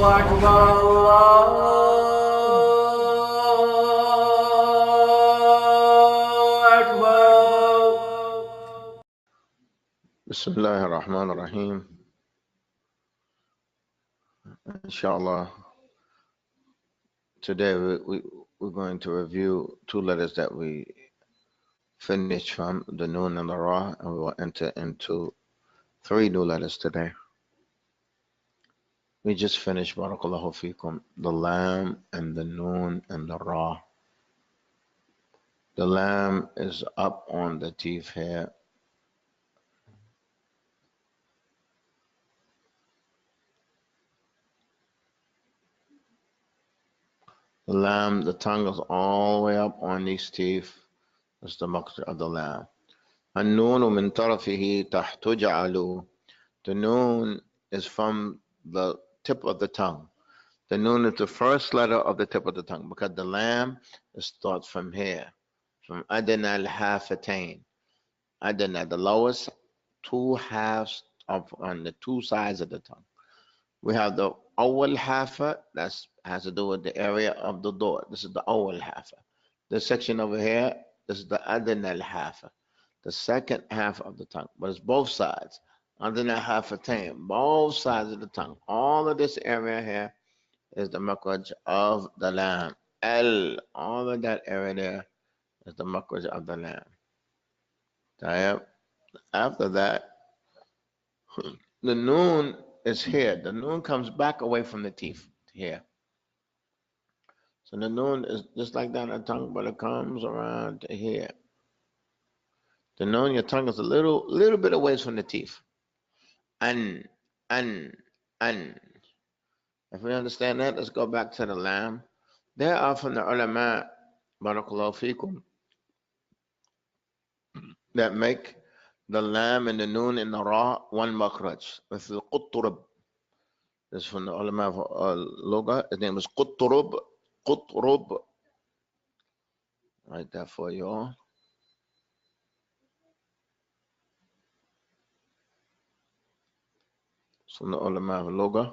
أكبر الله أكبر. بسم الله الرحمن الرحيم. Inshallah, today we're going to review two letters that we finished from, the Noon and the Ra, and we will enter into three new letters today. We just finished, Barakallahu Fikum, the Lam and the Noon and the Ra. The Lam is up on the teeth here. The Lam, the tongue is all the way up on these teeth. That's the maqsad of the Lam. النون من طرفه تحت جعلوا. The noon is from the tip of the tongue. The noon is the first letter of the tip of the tongue because the lam starts from here, from adna al-hafatain. Adna, the lowest two halves on the two sides of the tongue. We have the awal hafa, that has to do with the area of the door. This is the awal hafa. This section over here, this is the adna al-hafa, the second half of the tongue, but it's both sides. Adna al-hafatain, both sides of the tongue. All of this area here is the makhraj of the lam. All of that area there is the makhraj of the lam. After that, the noon is here. The noon comes back away from the teeth here. So the noon is just like that on the tongue, but it comes around to here. The noon, your tongue is a little bit away from the teeth. An. If we understand that, let's go back to the lam. There are from the ulama, barakallahu fikum, that make the lam and the noon and the ra one makhraj. With the qutturub. This is from the ulama of Loga. His name is Qutturub. Qutturub. Write that for you all. From the ulama of Loga.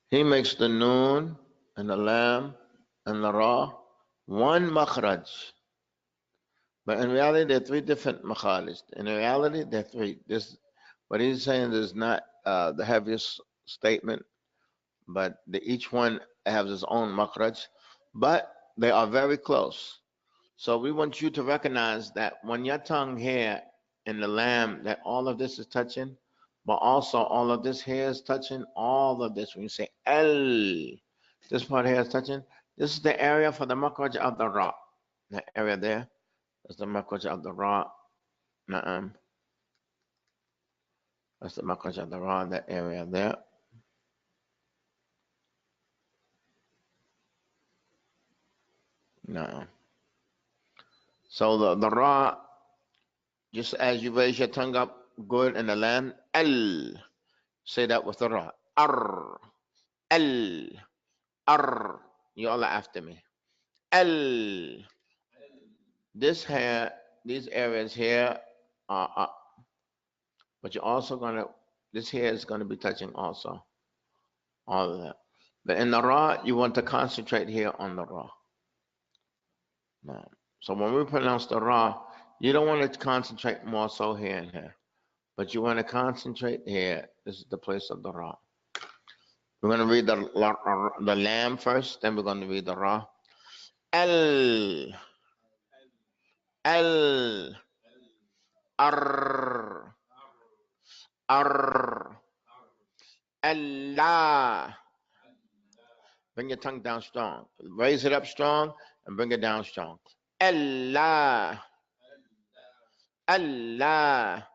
He makes the noon and the lam and the ra one makhraj. But in reality, there are three different makharij. In reality, there are three. This, what he's saying is not the heaviest statement, but each one has its own makhraj, but they are very close. So we want you to recognize that when your tongue here in the lam, that all of this is touching, but also all of this here is touching, all of this. When you say L, this part here is touching, this is the area for the makhraj of the ra. The area there is the makhraj of the ra. Na'am. That's the makhraj of the ra, that area there. No. So the ra, just as you raise your tongue up good in the lam, L. Say that with the ra. Ar. L. Ar. You all are after me. L. This hair, these areas here are up. But you're also gonna, this hair is gonna be touching also. All of that. But in the ra, you want to concentrate here on the ra. Now, so when we pronounce the ra, you don't want to concentrate more so here and here. But you want to concentrate here. This is the place of the ra. We're going to read the lam first, then we're going to read the ra. Al. Al. Ar. Ar. Allah. Bring your tongue down strong. Raise it up strong and bring it down strong. Allah. Allah.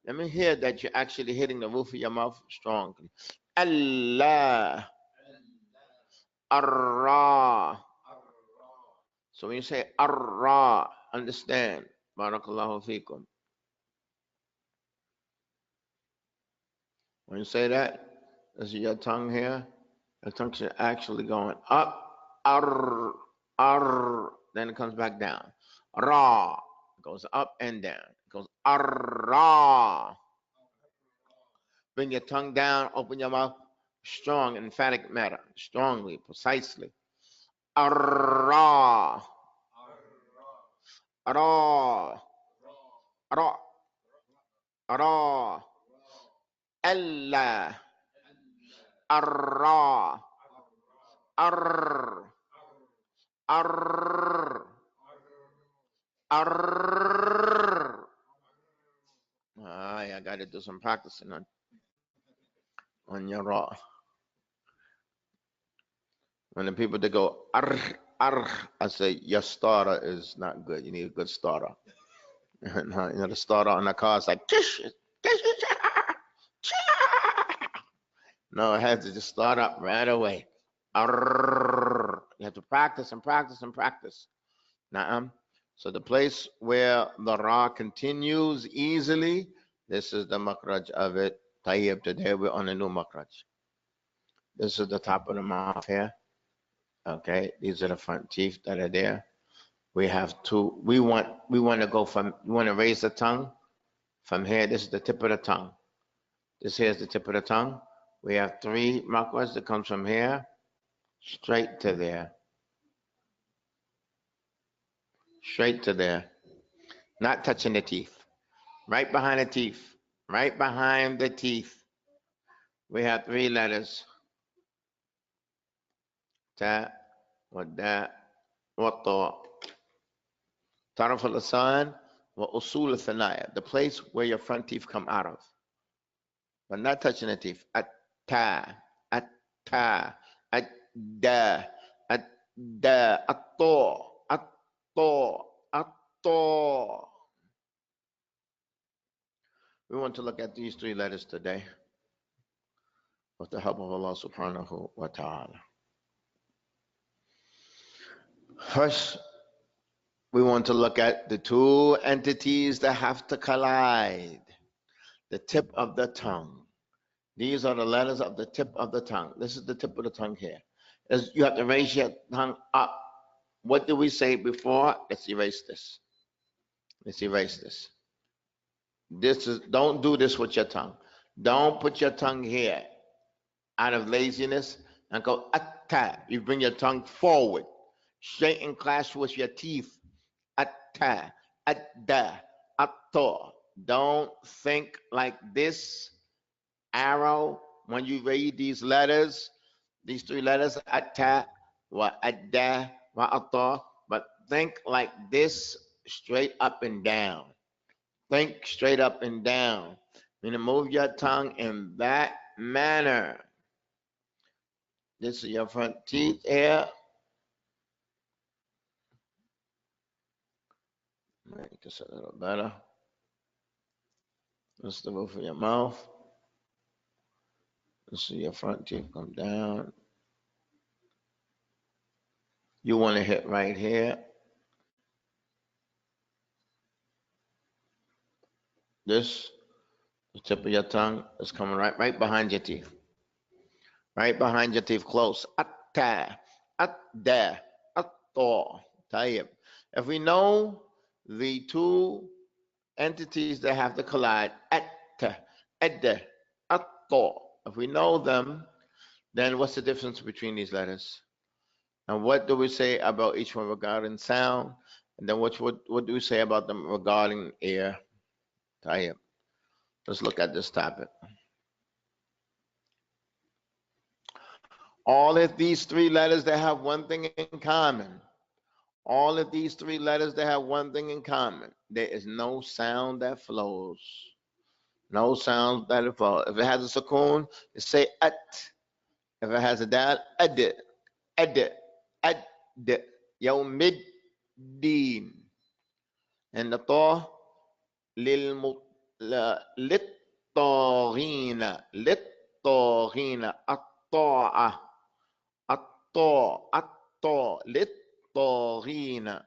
Let me hear that you're actually hitting the roof of your mouth strong. Allah. Ar-Ra. So when you say Ar-Ra, understand. Barakallahu fikum. When you say that, this is your tongue here. The tongue is actually going up. Ar. Then it comes back down. Ra. It goes up and down. It goes Ar-Ra. Bring your tongue down, open your mouth. strong, emphatic matter, strongly, precisely. Ra, ra, ra, ra, Allah, arra, ar, ar, ar. I got to do some practicing on your ra. When the people that go I say your starter is not good. You need a good starter. You know, the starter on the car is like kish, kish, no, it has to just start up right away. You have to practice and practice and practice. Na'am. So the place where the ra continues easily, this is the makraj of it. Tayyib, today we're on a new makraj. This is the top of the mouth here. Okay, these are the front teeth that are there. We have two. We want to go from. You want to raise the tongue from here. This is the tip of the tongue. This here is the tip of the tongue. We have three makraj that comes from here straight to there. Straight to there. Not touching the teeth. Right behind the teeth. Right behind the teeth. We have three letters. Ta, wada, wata. Taraf al-lisan wa usul al-thanaya. The place where your front teeth come out of. But not touching the teeth. At-ta, at-ta, at-da, at-da, at-to, at-to, at-to. We want to look at these three letters today with the help of Allah subhanahu wa ta'ala. First, we want to look at the two entities that have to collide. The tip of the tongue. These are the letters of the tip of the tongue. This is the tip of the tongue here. You have to raise your tongue up. What did we say before? Let's erase this. Let's erase this. Don't do this with your tongue. Don't put your tongue here out of laziness and go atta. You bring your tongue forward, straight in clash with your teeth. Atta, adda, atto. Don't think like this arrow when you read these letters, these three letters, atta, wa adda, wa atto. But think like this, straight up and down. Think straight up and down. Meaning move your tongue in that manner. This is your front teeth here. Make this a little better. This is the roof of your mouth. This is your front teeth come down. You want to hit right here. This, the tip of your tongue is coming right behind your teeth. Right behind your teeth, close. Atta, adda, atto. Tayyib. If we know the two entities that have to collide, atta, adda, atto. If we know them, then what's the difference between these letters? And what do we say about each one regarding sound? And then what do we say about them regarding air? Tayyib. Let's look at this topic. All of these three letters, they have one thing in common. All of these three letters, they have one thing in common. There is no sound that flows. No sound that flows. If it has a sukoon, it say at. If it has a dal, ad, ad, ad, yawmiddin. And the ta, للطاغين للطاغين الطاعة الطاعة للطاغين.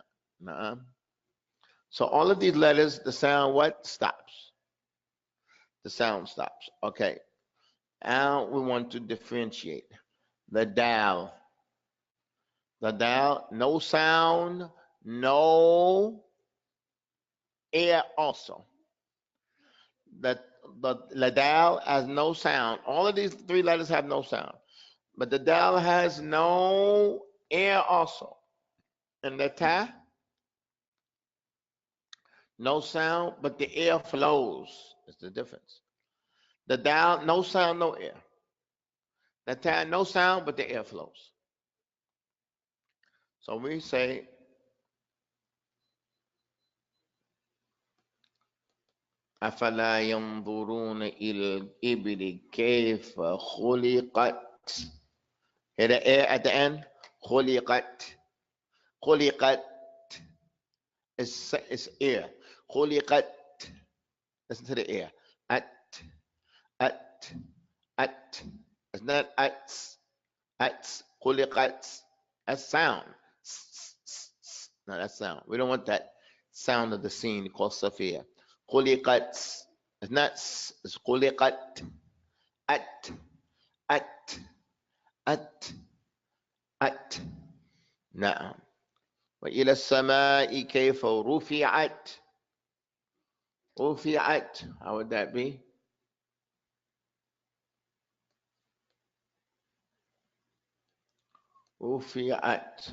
So all of these letters, the sound what? Stops. The sound stops. Okay. Now we want to differentiate. The dal. The dal, no sound, no air also. The the dal has no sound. All of these three letters have no sound. But the dal has no air also. And the ta, no sound, but the air flows. That's the difference. The dal, no sound, no air. The ta, no sound, but the air flows. So we say, أفلا ينظرون إلى الإبل كيف خلقت. Hear the air at the end? خلقت. خلقت. It's air. خلقت. Listen to the air. At. It's not at. خلقت. That's sound. No, that's sound. We don't want that sound of the scene called Safiya. خلقت. It's not. It's خلقت. At. نعم. وإلى السماء كيف رفعت. رفعت. How would that be? رفعت.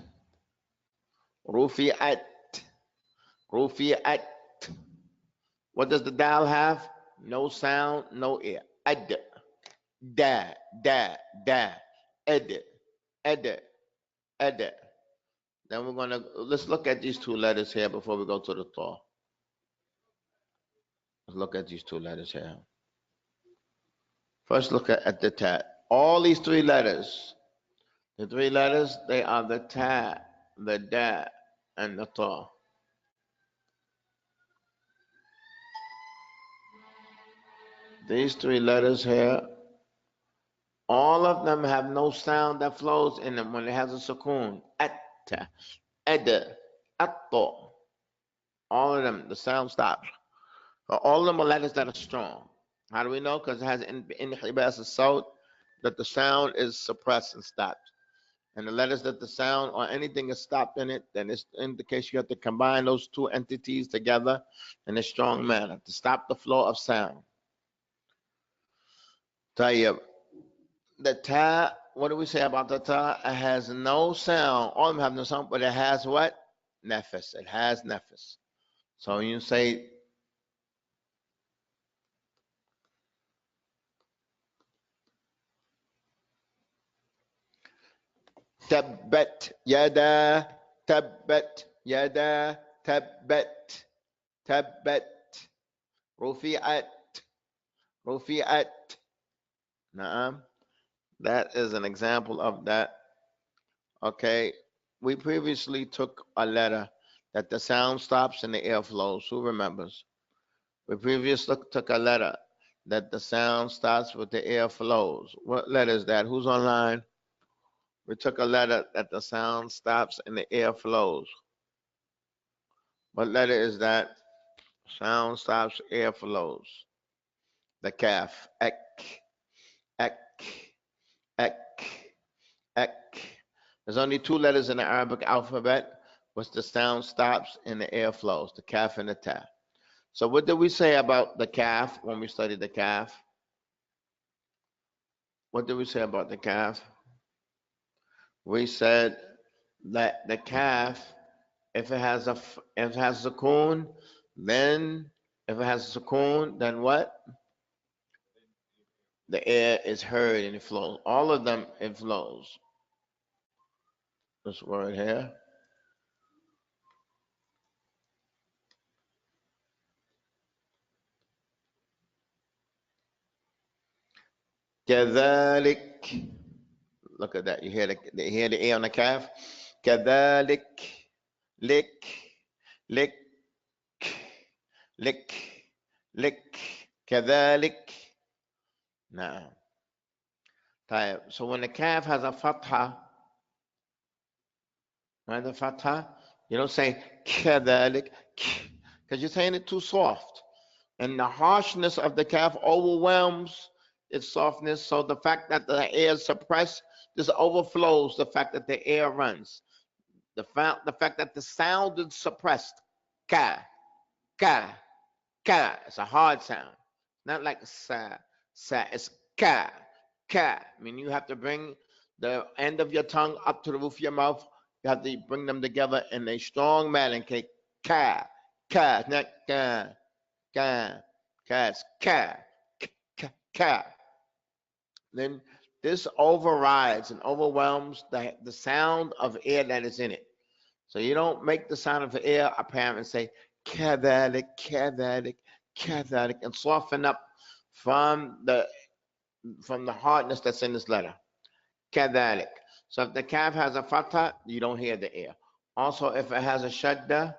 What does the dal have? No sound, no air. Ad. Da. Ed. Then we're gonna let's look at these two letters here before we go to the ta. Let's look at these two letters here. First, look at the ta. All these three letters, the three letters, they are the ta, the da, and the ta. These three letters here, all of them have no sound that flows in them when it has a sukoon. Atta, ada, atto. All of them, the sound stops. All of them are letters that are strong. How do we know? Because it has in hibas as that the sound is suppressed and stopped. And the letters that the sound or anything is stopped in it, then it's indication you have to combine those two entities together in a strong manner to stop the flow of sound. Tayyib. The ta, what do we say about the ta? It has no sound. All of them have no sound, but it has what? Nefis. It has nefis. So when you say tabbat yada, tabbat yada, tabbat, rufi'at. Naam. That is an example of that. Okay. We previously took a letter that the sound stops and the air flows. Who remembers? We previously took a letter that the sound stops but the air flows. What letter is that? Who's online? We took a letter that the sound stops and the air flows. What letter is that? Sound stops, air flows. The kaf. Ek. There's only two letters in the Arabic alphabet, which the sound stops and the air flows, the kaf and the ta. So what did we say about the kaf when we studied the kaf? What did we say about the kaf? We said that the kaf, if it has a sukoon, then if it has a sukoon, then what? The air is heard and it flows. All of them, it flows. This word here. كذلك. Look at that. You hear the A on the calf? كذلك. Lick. كذلك. Nah. So when the calf has a fatha, right, the fatha, you don't say كذلك, because you're saying it too soft. And the harshness of the calf overwhelms its softness. So the fact that the air is suppressed, this overflows the fact that the air runs. The fact that the sound is suppressed. Ka. It's a hard sound. not like sa. Sa is ka. Ka. I mean, you have to bring the end of your tongue up to the roof of your mouth. You have to bring them together in a strong manner. Okay, ka. Ka. Not ka. Ka. Ka. It's ka. Ka. Ka. Then this overrides and overwhelms the sound of air that is in it. So you don't make the sound of the air apparent and say kadhalik, kadhalik, kadhalik, and soften up from the hardness that's in this letter. Kadhalik. So if the kaf has a fatha, you don't hear the air. Also, if it has a shadda,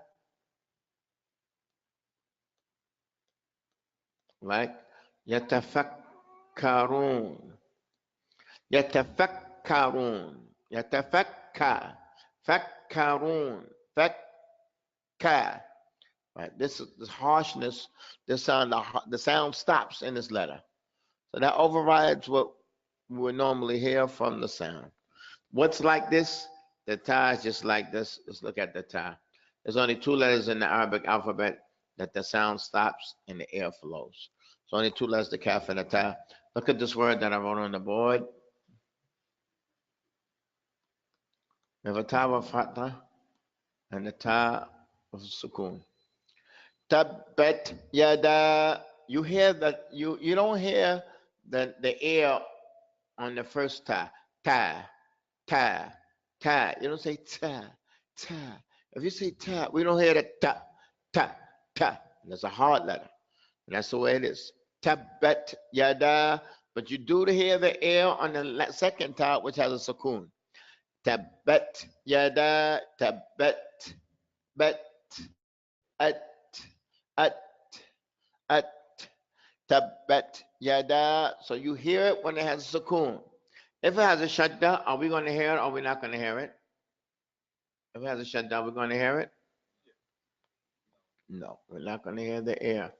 like yatafakkarun, yatafakkarun, yatafakka, fakkarun, fakka. Right. This harshness, this sound, the sound stops in this letter. So that overrides what we would normally hear from the sound. What's like this? The ta is just like this. Let's look at the ta. There's only 2 letters in the Arabic alphabet that the sound stops and the air flows. So only 2 letters, the kaf and the ta. Look at this word that I wrote on the board. We have a ta of fatha and a ta of sukoon. Tabbat yada. You hear that? You don't hear the air on the first ta. Ta, ta, ta. You don't say ta, ta. If you say ta, we don't hear the ta, ta, ta. That's a hard letter. And that's the way it is. Tabbat yada. But you do hear the air on the second ta, which has a sukoon. Tabbat yada, tabbat, bat, at, at, at, tabbat yada. So you hear it when it has a sukoon. If it has a shadda, are we going to hear it or are we not going to hear it? If it has a shadda, are we going to hear it? No, we're not going to hear the air.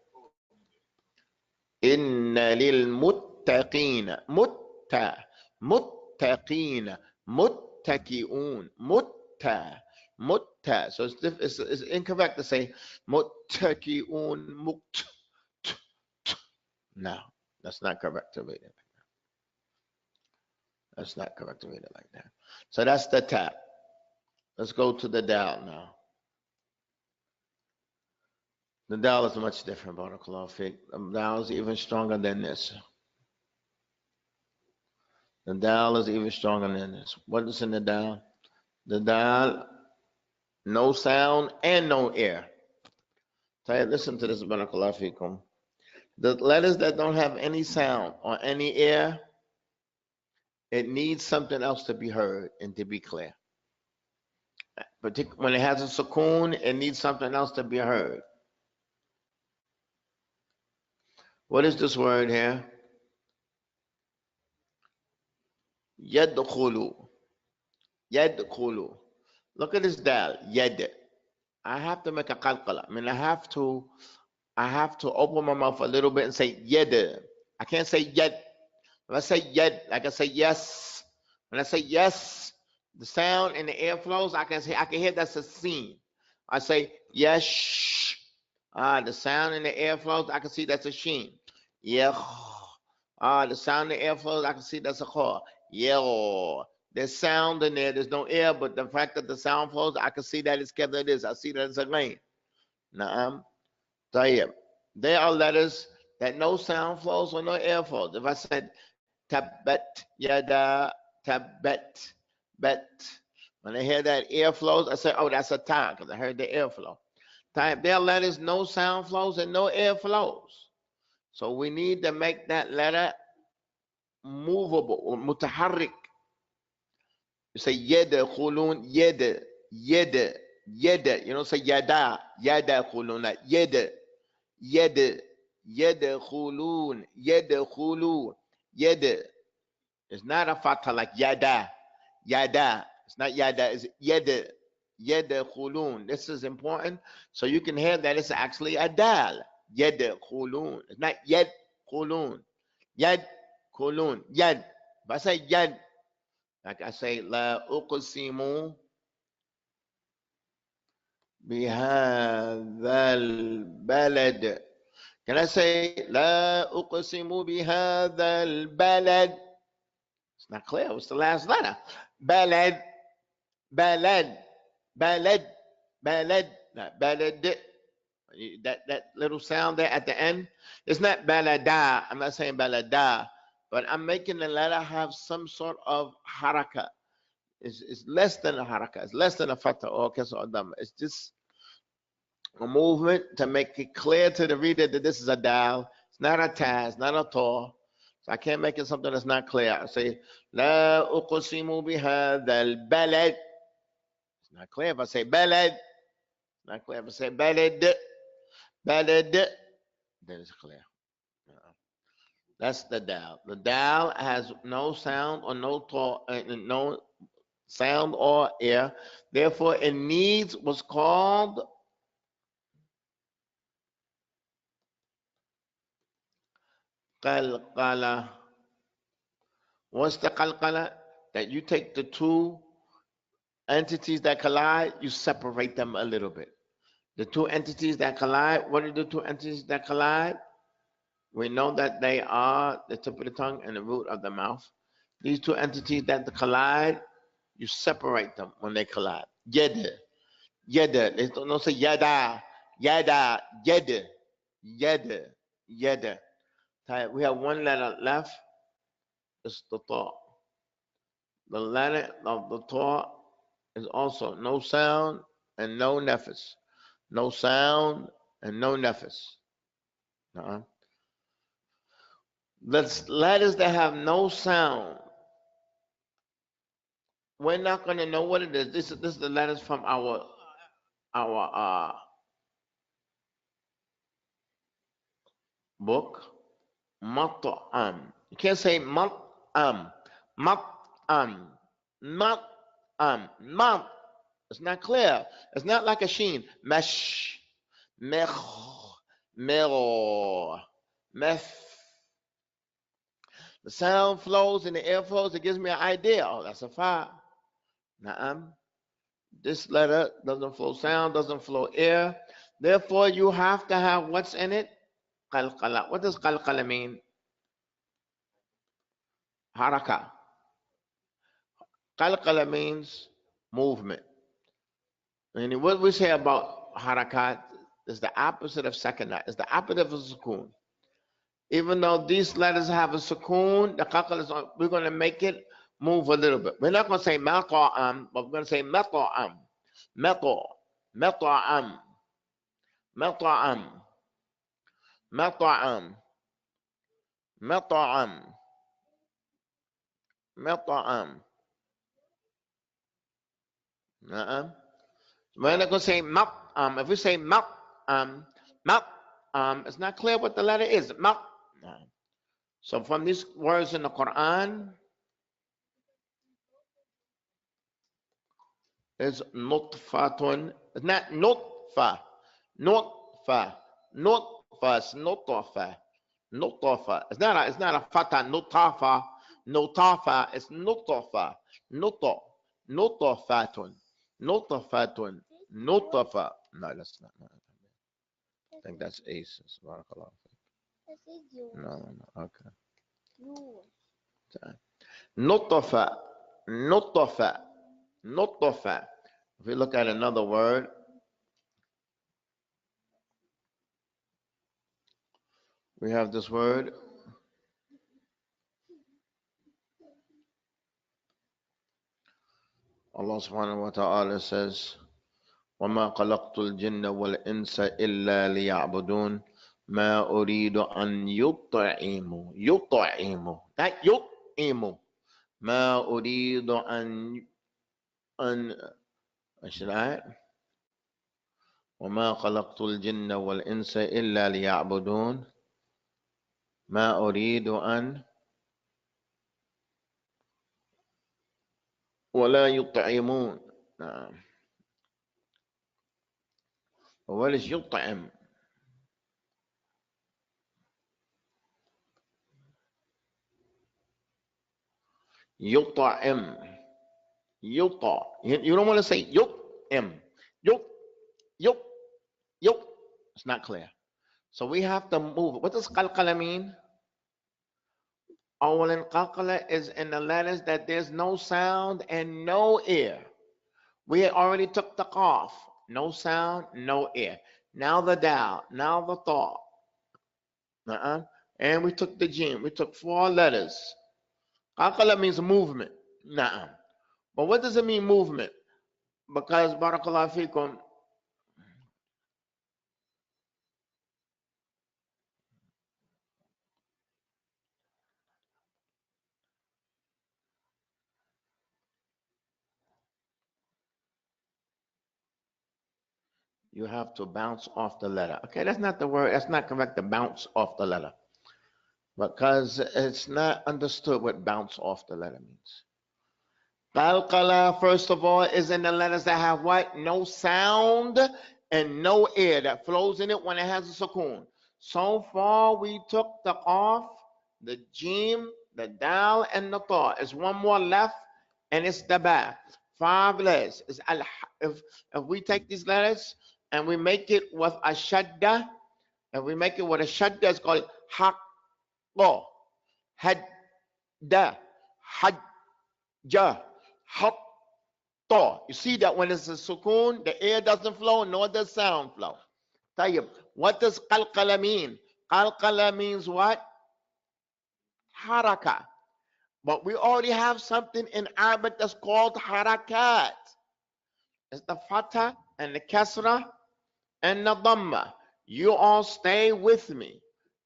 Inna lil muttaqina, muttaqina, muttaqi'un, mutta. So it's incorrect to say muttaqi'un, No, that's not correct to read it. That's not correct to read it like that. So that's the ta. Let's go to the dal now. The dal is much different, barakallahu fiqh. The dal is even stronger than this. The dal is even stronger than this. What is in the dal? The dal, no sound and no air. So listen to this, barakallahu fiqh. The letters that don't have any sound or any air, it needs something else to be heard and to be clear. When it has a sukoon, it needs something else to be heard. What is this word here? Yadkhulu. Yadkhulu. Look at this dal. Yad. I have to make a qalqala. I mean, I have to open my mouth a little bit and say yad. I can't say yad. If I say yad, like I say yes. When I say yes, the sound and the air flows, I can hear that's a scene. I say yes. The sound and the air flows, I can see that's a sheen. Yeah. The sound and the air flows, I can see that's a kha. Yeah. There's sound in there, there's no air, but the fact that the sound flows, I can see that it's together it is. I see that it's a rain. Na'am. Tayyib. There are letters that no sound flows or no air flows. If I said tabbat yada, tabbat, bet. When I hear that air flows, I say, oh, that's a ta, because I heard the air flow. There are letters, no sound flows and no air flows. So we need to make that letter movable or mutaharrik. You say yada khulun, yada, yada, yada. You don't say yada, yada khulun, not yada, yada, yada khulun, yada khulu, yada. It's not a fatha like yada, yada. It's not yada, it's yada, yada khulun. This is important. So you can hear that it's actually a dal. Yad khulun. It's not yad khulun. Yad khulun. Yad. If I say yad, like I say, la uqsimu bihadhal balad. Can I say لا أقسم بهذا البلد? It's not clear. What's the last letter? بلد بلد بلد بلد بلد. That little sound there at the end, it's not balada. I'm not saying balada, but I'm making the letter have some sort of haraka. It's less than a haraka. It's less than a fatha or kasra or dhamma. It's just a movement to make it clear to the reader that this is a dal. It's not a ta. It's not a ta. So I can't make it something that's not clear. I say la uqsimu bihadha al-balad. It's not clear if I say balad. It's not clear if I say balad. Balad. Then it's clear. That's the dal. The dal has no sound or no sound or air. Therefore, it needs what's called qalqala. What's the qalqala? That you take the two entities that collide, you separate them a little bit. The two entities that collide, what are the two entities that collide? We know that they are the tip of the tongue and the root of the mouth. These two entities that collide, you separate them when they collide. Yada, yada. They don't say yada, yada, yada, yada, yada. We have one letter left. It's the ta. The letter of the ta is also no sound and no nefes. No sound and no nefes. The letters that have no sound, we're not going to know what it is. This is the letters from our book. Mat'am. You can't say mat'am. Mat'am. Mat'am. Mat. It's not clear. It's not like a sheen. Mesh. Mech. Mero. Meth. The sound flows and the air flows. It gives me an idea. Oh, that's a fa. Na'am. This letter doesn't flow sound, doesn't flow air. Therefore, you have to have what's in it? Qalqala. What does qalqala mean? Haraka. Qalqala means movement. And what we say about harakat is the opposite of sakanat. It's the opposite of sukoon. Even though these letters have a sukoon, the qalqala is, we're going to make it move a little bit. We're not going to say mata'am, but we're going to say mata'am. Mata'am. Mata'am. Mata'am. Mata'am. Mata'am. Mata'am. We're not going to say mat'am. If we say mat'am, mat'am, it's not clear what the letter is. Mat. So from these words in the Quran, it's nutfatun. It's not nutfa. Nutfa. Nutfa. It's nutfa. Nutfa. It's not a fata. Nutafa. Nutafa. It's nutfa. Nutfa. Nutfatun. Nutfatun. Nutfa. No, that's not. No. I think that's ace. No. Okay. Nutfa. Nutfa. Nutfa. If we look at another word, we have this word. Allah subhanahu wa ta'ala says, وَمَا خَلَقْتُ الْجِنَّ وَالْإِنسَ إِلَّا لِيَعْبُدُونَ مَا أُرِيدُ أَنْ يُطْعِمُوا يُطْعِمُوا not يُطْعِمُوا مَا أُرِيدُ أن should I? وَمَا خَلَقْتُ الْجِنَّ وَالْإِنسَ إِلَّا لِيَعْبُدُونَ مَا أُرِيدُ أَنْ وَلَا يُطْعِمُونَ. What is يطعم? يطعم. يطع. You don't want to say يطعم. Yup. It's not clear. So we have to move it. What does qalqala mean? Awal qalqala is in the letters that there's no sound and no air. We already took the qaf. No sound, no air. Now the dal, now the tha. And we took the jim. We took 4 letters. Qalqala means movement. But what does it mean, movement? Because, barakallahu fikum, you have to bounce off the letter. Okay, that's not the word. That's not correct to bounce off the letter. Because it's not understood what bounce off the letter means. Qalqala, first of all, is in the letters that have what? No sound and no air that flows in it when it has a sukoon. So far, we took the qaf, the jim, the dal, and the tha. There's one more left, and it's the ba. 5 letters. If we take these letters and we make it with a shadda, it's called haqqa, hadda, hajja, hatta. You see that when it's a sukoon, the air doesn't flow, nor does sound flow. Tayyib. What does qalqala mean? Qalqala means what? Haraka. But we already have something in Arabic that's called harakat. It's the fatha and the kasra and the dhamma. You all stay with me.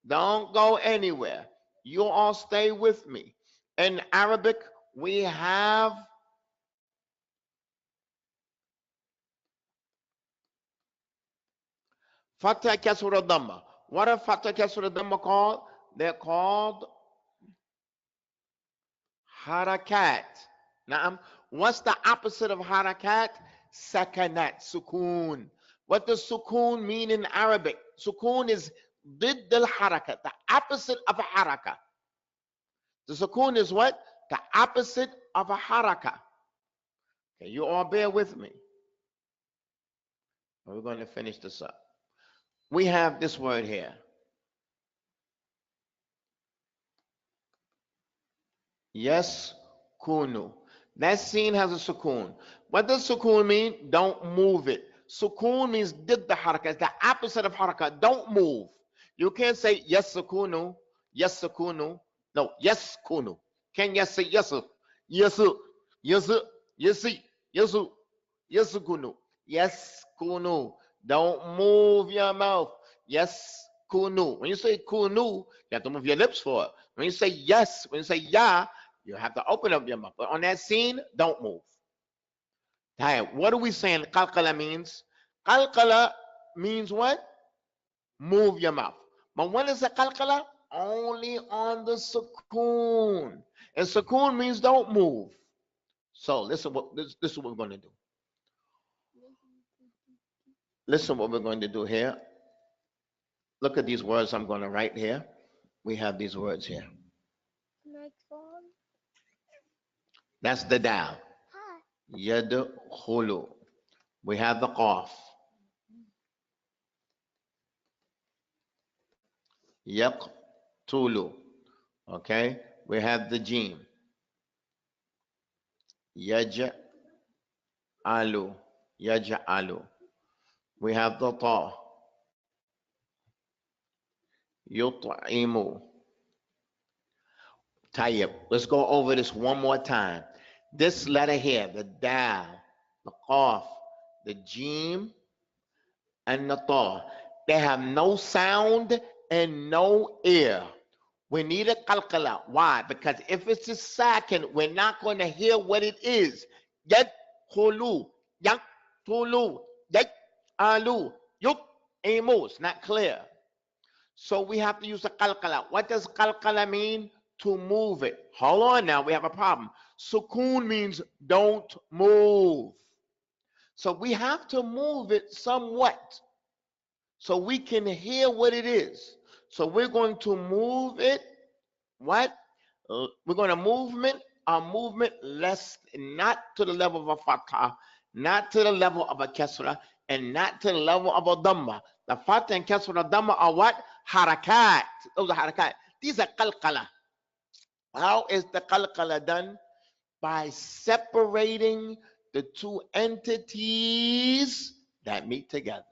Don't go anywhere. You all stay with me. In Arabic, we have fatha, kasra, dhamma. What are fatha, kasra, dhamma called? They're called harakat. Now, what's the opposite of harakat? Sakanat, sukoon. What does sukoon mean in Arabic? Sukoon is ضد الحركة, the opposite of a haraka. The sukoon is what? The opposite of a haraka. Okay, you all bear with me. We're going to finish this up. We have this word here. Yes, kunu. That scene has a sukoon. What does sukoon mean? Don't move it. Sukoon means did the haraka. It's the opposite of haraka. Don't move. You can't say yes sukunu, yes sukunu. No, yes kunu. Can you say yes, yes, yes, yes, yes, yes kunu, yes kunu. Don't move your mouth. Yes kunu. When you say kunu, you have to move your lips for it. When you say yes, when you say ya, you have to open up your mouth. But on that scene, don't move. What are we saying qalqala means? Qalqala means what? Move your mouth. But when is a qalqala? Only on the sukoon. And sukoon means don't move. So listen, this is what we're going to do. Listen what we're going to do here. Look at these words I'm going to write here. We have these words here. That's the dal. Yadkhulu. We have the qaf. Yaqtulu. Okay. We have the jim. Yaj'alu. Yaj'alu. We have the ta. Yut'imu. Tayyib. Let's go over this one more time. This letter here, the dal, the qaf, the jim, and the ta, they have no sound and no air. We need a qalqala. Why? Because if it's a second, we're not going to hear what it is. Yadkhulu, yaqtulu, yaj'alu, yut'imu. It's not clear. So we have to use a qalqala. What does qalqala mean? To move it. Hold on now, we have a problem. Sukoon means don't move. So we have to move it somewhat so we can hear what it is. So we're going to move it. What? We're going to movement less, not to the level of a fatha, not to the level of a kasra and not to the level of a dhamma. The fatha and kasra and dhamma are what? Harakat. Those are harakat. These are qalqala. How is the qalqala done? By separating the two entities that meet together.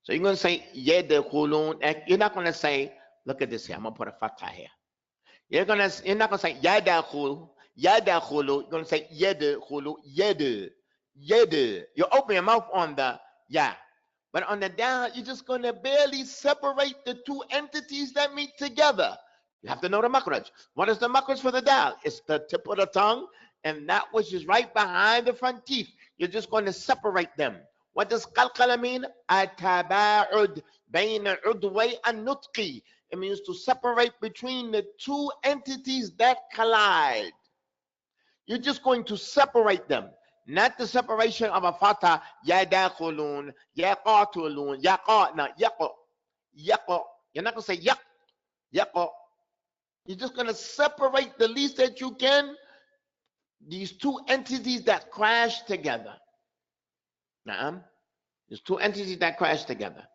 So you're going to say yadkhulun. You're not going to say, look at this here. I'm going to put a fatha here. You're not going to say yadakhul, yadakhulu. You're going to say yadkhulu, yad. You open your mouth on the ya. But on the dal, you're just going to barely separate the two entities that meet together. You have to know the makhraj. What is the makhraj for the dal? It's the tip of the tongue and that which is right behind the front teeth. You're just going to separate them. What does qalqala mean? At-taba'ud bayna udway an-nutqi. It means to separate between the two entities that collide. You're just going to separate them. Not the separation of a fatha, yadakhulun, yaqatulun, yaqatna, yaqa. You're not going to say yaqa. You're just going to separate the least that you can, these two entities that crash together. Na'am. There's two entities that crash together.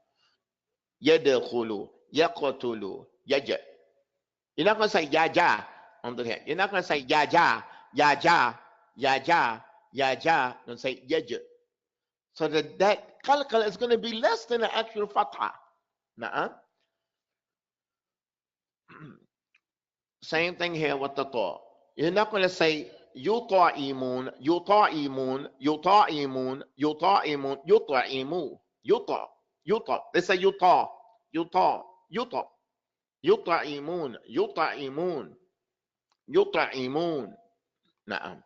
Yadkhulu, yaqatulu, yaja. You're not going to say yaja on the head. You're not going to say yaja, yaja, yaja, yaja. You're going to say yaja. So that qalqala is going to be less than the actual fatha. Na'am. Same thing here with the ta. You're not going to say yuta'imun, yuta'imun, yuta'imun, yuta'imun, yuta'imu, yuta. They say yuta, yuta'imun, yuta'imun. Na'am.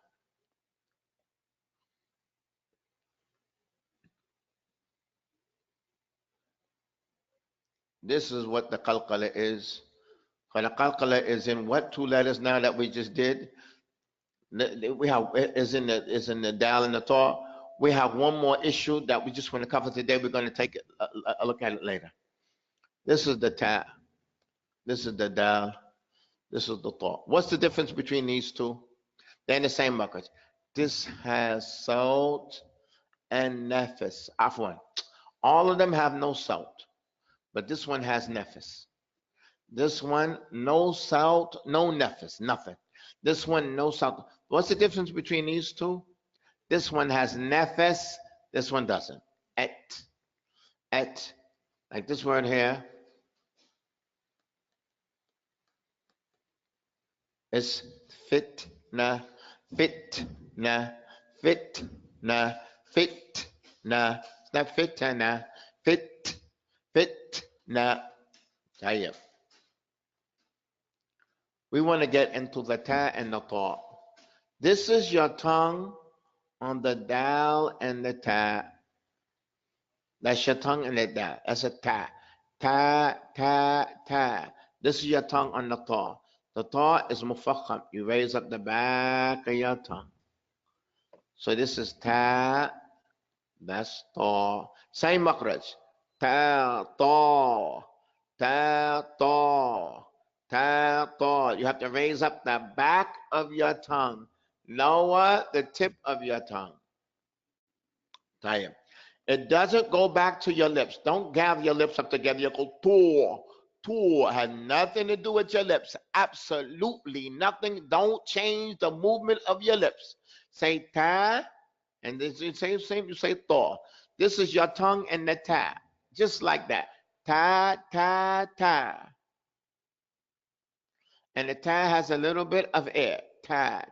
This is what the qalqala is. The qalqala is in what two letters now that we just did? We have is in the dal and the ta. We have one more issue that we just want to cover today. We're going to take a look at it later. This is the ta. This is the dal. This is the ta. What's the difference between these two? They're in the same bucket. This has salt and nafis. Afwan. All of them have no salt, but this one has nafis. This one, no salt, no nafis, nothing. This one, no salt. What's the difference between these two? This one has nafis, this one doesn't. Et. Like this word here. It's fitna, fitna, fitna, fitna. It's not fitna, fitna. Tayyib. We want to get into the ta and the ta. This is your tongue on the dal and the ta. That's your tongue and the dal. That's a ta. Ta. This is your tongue on the ta. The ta is mufakham. You raise up the back of your tongue. So this is ta. That's ta. Same makhraj. Ta. You have to raise up the back of your tongue. Lower the tip of your tongue. It doesn't go back to your lips. Don't gather your lips up together. You go tour. Has nothing to do with your lips. Absolutely nothing. Don't change the movement of your lips. Say ta, and then you say same. You say ta. This is your tongue and the ta, just like that. Ta. And the ta has a little bit of air. Ta.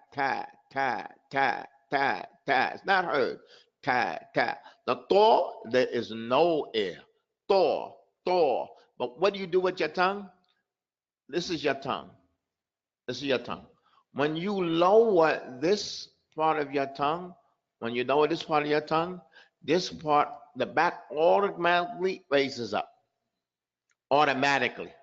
It's not heard. Ta. The ta, there is no air. Ta. But what do you do with your tongue? This is your tongue. When you lower this part of your tongue, this part, the back automatically raises up. Automatically.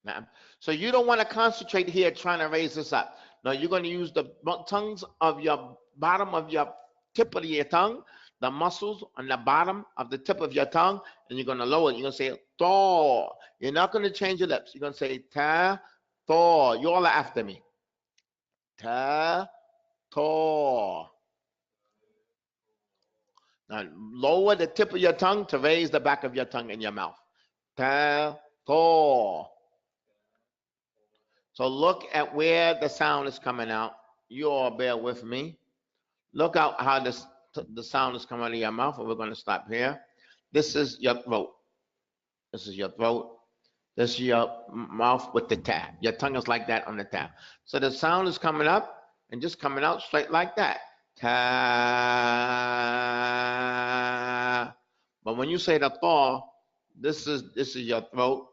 Now, so you don't want to concentrate here trying to raise this up. No, you're going to use the tongues of your bottom of your tip of your tongue, the muscles on the bottom of the tip of your tongue, and you're going to lower it. You're going to say ta. You're not going to change your lips. You're going to say ta. You all are after me. Ta. Now lower the tip of your tongue to raise the back of your tongue in your mouth. Ta, to. So look at where the sound is coming out. You all bear with me. Look out how the sound is coming out of your mouth, and we're going to stop here. This is your throat. This is your throat. This is your mouth with the tap. Your tongue is like that on the tap. So the sound is coming up and just coming out straight like that. Ta. But when you say the thaw, this is your throat.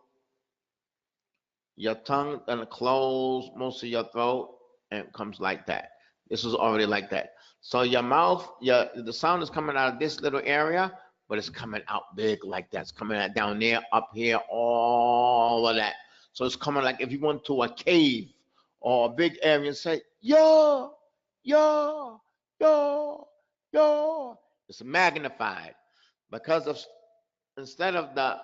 Your tongue gonna close most of your throat and it comes like that. This is already like that. So your mouth, the sound is coming out of this little area, but it's coming out big like that. It's coming out down there, up here, all of that. So it's coming like if you went to a cave or a big area and say, yo, yo, yo, yo. It's magnified because of instead of the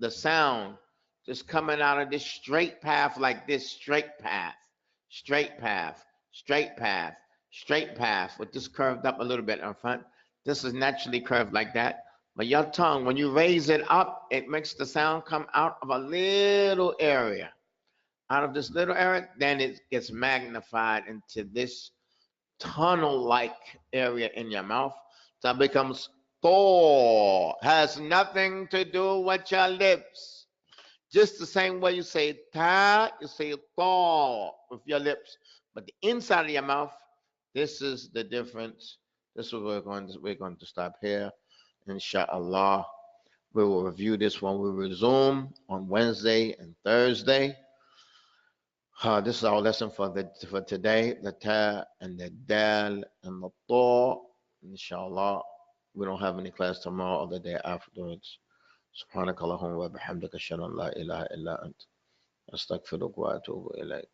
sound just coming out of this straight path like this, straight path, straight path, straight path, straight path with this curved up a little bit in front. This is naturally curved like that. But your tongue, when you raise it up, it makes the sound come out of a little area. Out of this little area, then it gets magnified into this tunnel-like area in your mouth. So it becomes Thor. Has nothing to do with your lips. Just the same way you say ta, you say Thor with your lips. But the inside of your mouth, this is the difference. This is what we're going to stop here. Inshallah. We will review this when we resume on Wednesday and Thursday. This is our lesson for today. The ta and the dal and the ta. Inshallah. We don't have any class tomorrow or the day afterwards. سبحانك اللهم وبحمدك أشهد أن لا إله إلا أنت أستغفرك وأتوب إليك